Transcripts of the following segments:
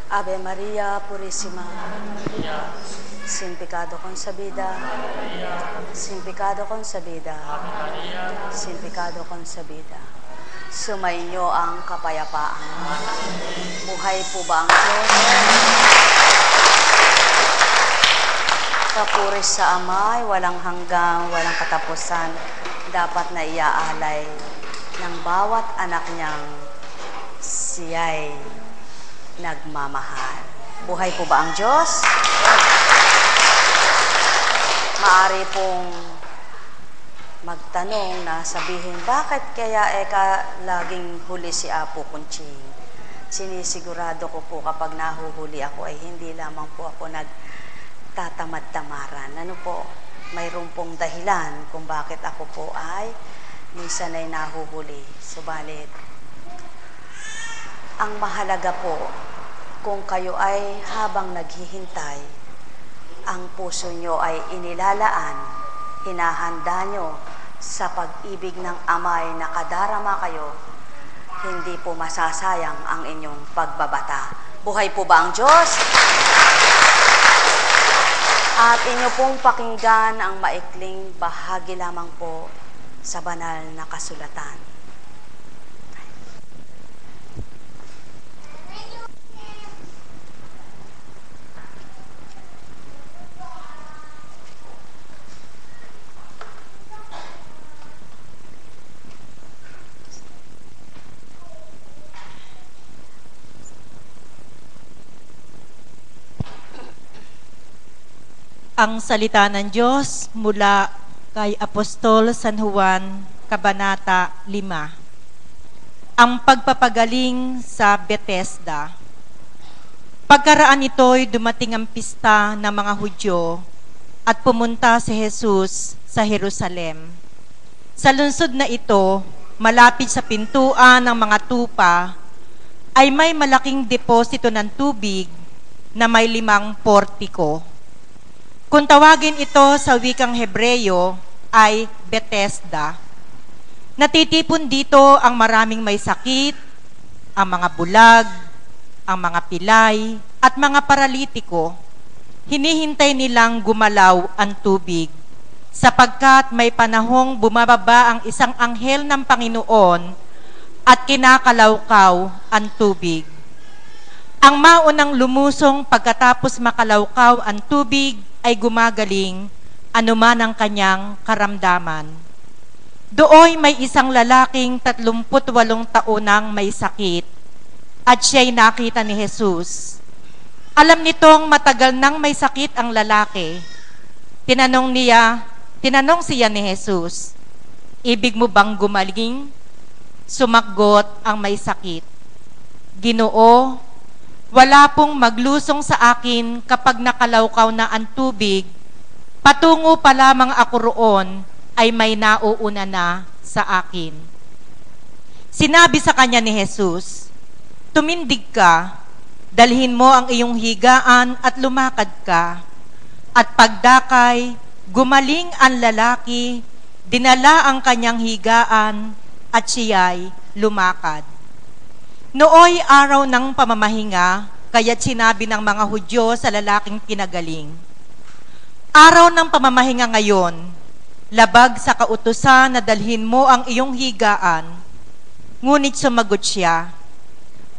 Ave Maria Purísima, sin pecado concebida, sin pecado concebida, sin pecado concebida. Sumainyo ang kapayapaan. Buhay po ba ang Diyos? Papuri sa Ama ay walang hanggang, walang katapusan, dapat na iaalay ng bawat anak niyang siya'y nagmamahal. Buhay po ba ang Diyos? Maari pong magtanong na sabihin, bakit kaya laging huli si Apo Kunching? Sinisigurado ko po kapag nahuhuli ako ay hindi lamang po ako nagtatamad-tamaran. Ano po? Mayroon pong dahilan kung bakit ako po ay minsan ay nahuhuli. Subalit, ang mahalaga po, kung kayo ay habang naghihintay, ang puso nyo ay inilalaan, hinahanda nyo sa pag-ibig ng Amay na kadarama kayo, hindi po masasayang ang inyong pagbabata. Buhay po ba ang Diyos? At inyo pong pakinggan ang maikling bahagi lamang po sa banal na kasulatan. Ang salita ng Diyos mula kay Apostol San Juan, Kabanata 5. Ang pagpapagaling sa Bethesda. Pagkaraan ito'y dumating ang pista ng mga Hudyo at pumunta si Jesus sa Jerusalem. Sa lungsod na ito, malapit sa pintuan ng mga tupa, ay may malaking deposito ng tubig na may 5 portiko. Kung tawagin ito sa wikang Hebreyo ay Bethesda. Natitipon dito ang maraming may sakit, ang mga bulag, ang mga pilay, at mga paralitiko. Hinihintay nilang gumalaw ang tubig, sapagkat may panahong bumababa ang isang anghel ng Panginoon at kinakalawkaw ang tubig. Ang maunang lumusong pagkatapos makalawkaw ang tubig ay gumagaling anuman ang kanyang karamdaman. Dooy may isang lalaking 38 taonang may sakit at siya'y nakita ni Jesus. Alam nitong matagal nang may sakit ang lalaki. Tinanong siya ni Jesus, "Ibig mo bang gumaling?" Sumagot ang may sakit, "Ginoo, wala pong maglusong sa akin kapag nakalawkaw na ang tubig. Patungo pa lamang ako roon ay may nauuna na sa akin." Sinabi sa kanya ni Jesus, "Tumindig ka, dalhin mo ang iyong higaan at lumakad ka." At pagdakay, gumaling ang lalaki, dinala ang kanyang higaan at siya'y lumakad. Nooy araw ng pamamahinga, kaya't sinabi ng mga Hudyo sa lalaking pinagaling, "Araw ng pamamahinga ngayon, labag sa kautusan na dalhin mo ang iyong higaan." Ngunit sumagot siya,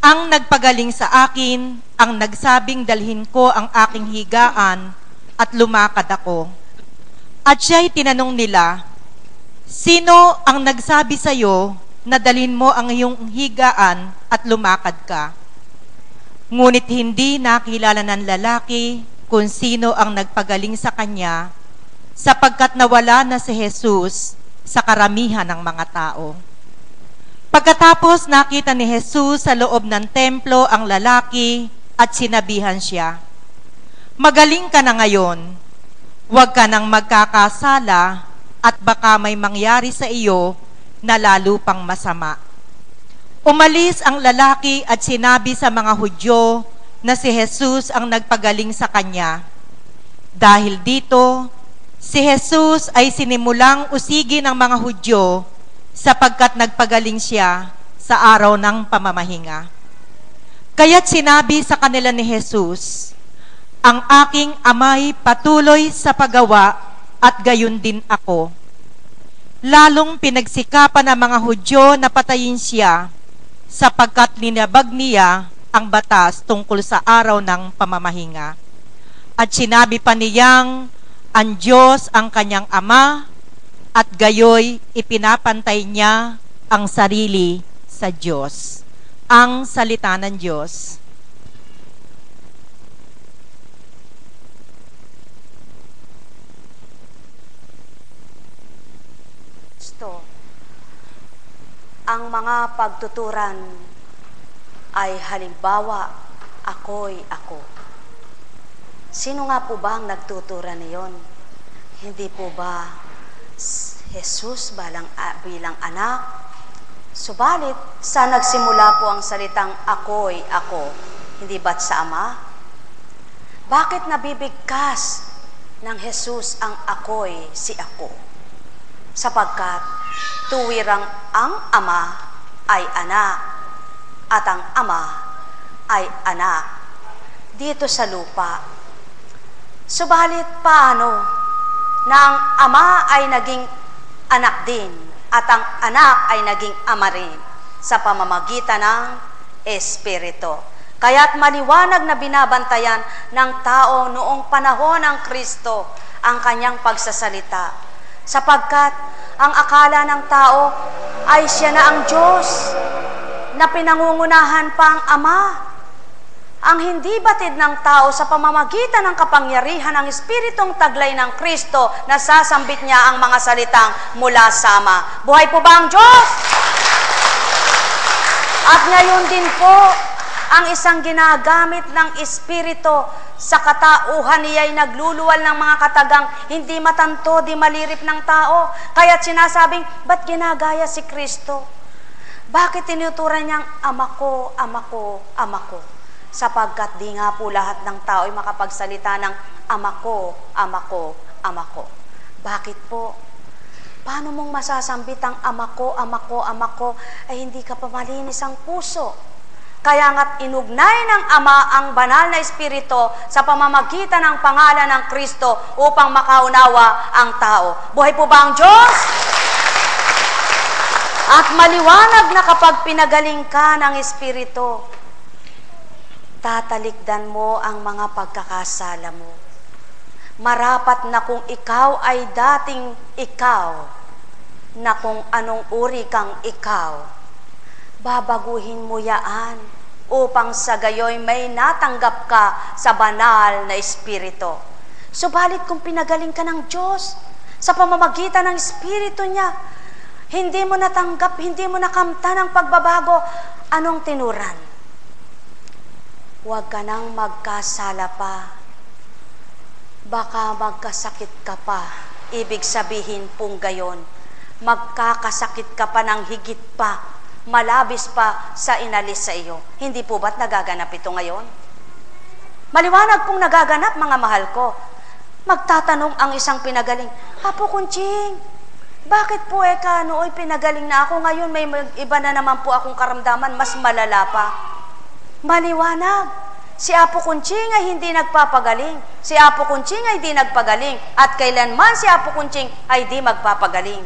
"Ang nagpagaling sa akin, ang nagsabing dalhin ko ang aking higaan at lumakad ako." At siya'y tinanong nila, "Sino ang nagsabi sa iyo na dalhin mo ang iyong higaan at lumakad ka?" Ngunit hindi nakilala ng lalaki kung sino ang nagpagaling sa kanya, sapagkat nawala na si Jesus sa karamihan ng mga tao. Pagkatapos nakita ni Jesus sa loob ng templo ang lalaki at sinabihan siya, "Magaling ka na ngayon, huwag ka nang magkakasala at baka may mangyari sa iyo na lalo pang masama." Umalis ang lalaki at sinabi sa mga Hudyo na si Jesus ang nagpagaling sa kanya. Dahil dito, si Jesus ay sinimulang usigi ng mga Hudyo sapagkat nagpagaling siya sa araw ng pamamahinga. Kaya't sinabi sa kanila ni Jesus, ang aking amay patuloy sa paggawa at gayon din ako. Lalong pinagsikapan ng mga Hudyo na patayin siya sapagkat linabag niya ang batas tungkol sa araw ng pamamahinga. At sinabi pa niyang ang Diyos ang kanyang ama at gayoy ipinapantay niya ang sarili sa Diyos. Ang salita ng Diyos. Ang mga pagtuturan ay halimbawa, ako'y ako. Sino nga po ba ang nagtuturan niyon? Hindi po ba Jesus bilang anak? Subalit, saan nagsimula po ang salitang ako'y ako? Hindi ba't sa Ama? Bakit nabibigkas ng Jesus ang ako'y si ako? Sapagkat tuwirang ang Ama ay anak at ang Ama ay anak dito sa lupa. Subalit paano na ang Ama ay naging anak din at ang anak ay naging ama rin sa pamamagitan ng Espiritu. Kaya't maliwanag na binabantayan ng tao noong panahon ng Kristo ang kanyang pagsasalita. Sapagkat ang akala ng tao ay siya na ang Diyos na pinangungunahan pa ang Ama. Ang hindi batid ng tao sa pamamagitan ng kapangyarihan ng Espiritong taglay ng Kristo na sasambit niya ang mga salitang mula sa Ama. Buhay po ba ang Diyos? At ngayon din po, ang isang ginagamit ng Espiritu sa katauhan niya ay nagluluwal ng mga katagang hindi matanto, di malirip ng tao. Kaya't sinasabing, ba't ginagaya si Kristo? Bakit tinuturan niyang Ama ko, Ama ko, Ama ko? Sapagkat di nga po lahat ng tao ay makapagsalita ng Ama ko, Ama ko, Ama ko. Bakit po? Paano mong masasambit ang Ama ko, Ama ko, Ama ko ay hindi ka pa malinis ang puso? Kaya nga't inugnay ng Ama ang banal na Espiritu sa pamamagitan ng pangalan ng Kristo upang makaunawa ang tao. Buhay po ba ang Diyos? At maliwanag na kapag pinagaling ka ng Espiritu, tatalikdan mo ang mga pagkakasala mo. Marapat na kung ikaw ay dating ikaw, na kung anong uri kang ikaw, babaguhin mo yaan upang sa gayoy may natanggap ka sa banal na Espiritu. Subalit kung pinagaling ka ng Diyos sa pamamagitan ng Espiritu niya, hindi mo natanggap, hindi mo nakamtan ang pagbabago, anong tinuran? Huwag ka nang magkasala pa. Baka magkasakit ka pa. Ibig sabihin pong gayon, magkakasakit ka pa ng higit pa, malabis pa sa inalis sa iyo. Hindi po ba't nagaganap ito ngayon? Maliwanag pong nagaganap, mga mahal ko. Magtatanong ang isang pinagaling, Apo Kunching, bakit po nooy pinagaling na ako, ngayon may iba na naman po akong karamdaman, mas malala pa. Maliwanag, si Apo Kunching ay hindi nagpapagaling. Si Apo Kunching ay di nagpagaling. At kailanman si Apo Kunching ay di magpapagaling.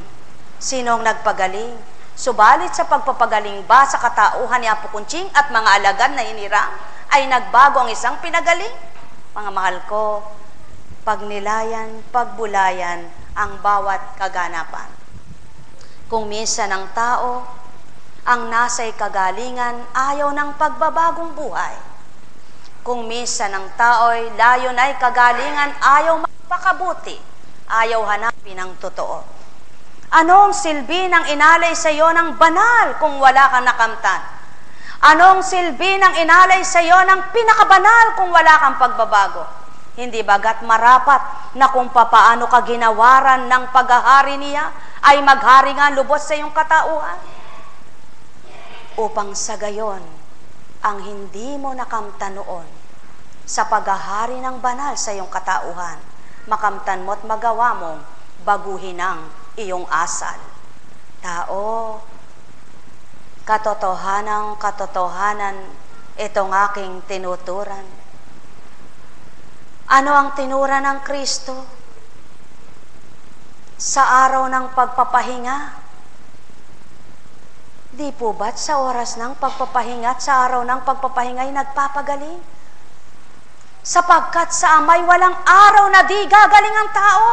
Sinong nagpagaling? Subalit sa pagpapagaling ba sa katauhan ni Apo Kunching at mga alagad na hinirang, ay nagbago ang isang pinagaling? Mga mahal ko, pagnilayan, pagbulayan ang bawat kaganapan. Kung minsan ang tao ang nasa'y kagalingan, ayaw ng pagbabagong buhay. Kung minsan ang tao'y layon ay kagalingan, ayaw magpakabuti, ayaw hanapin ang totoo. Anong silbi ng inalay sa iyo ng banal kung wala kang nakamtan? Anong silbi ng inalay sa iyo ng pinakabanal kung wala kang pagbabago? Hindi bagat marapat na kung papaano ka ginawaran ng paghahari niya, ay maghari nga lubos sa iyong katauhan? Upang sa gayon, ang hindi mo nakamtan noon sa paghahari ng banal sa iyong katauhan, makamtan mo at magawa mong baguhin ang iyong asal. Tao, katotohanan itong aking tinuturan. Ano ang tinura ng Kristo? Sa araw ng pagpapahinga? Di po ba't sa oras ng pagpapahinga at sa araw ng pagpapahinga ay nagpapagaling? Sapagkat sa Amay walang araw na di gagaling ang tao.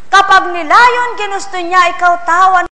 Kapag nilayon ginusto niya ikaw tawan,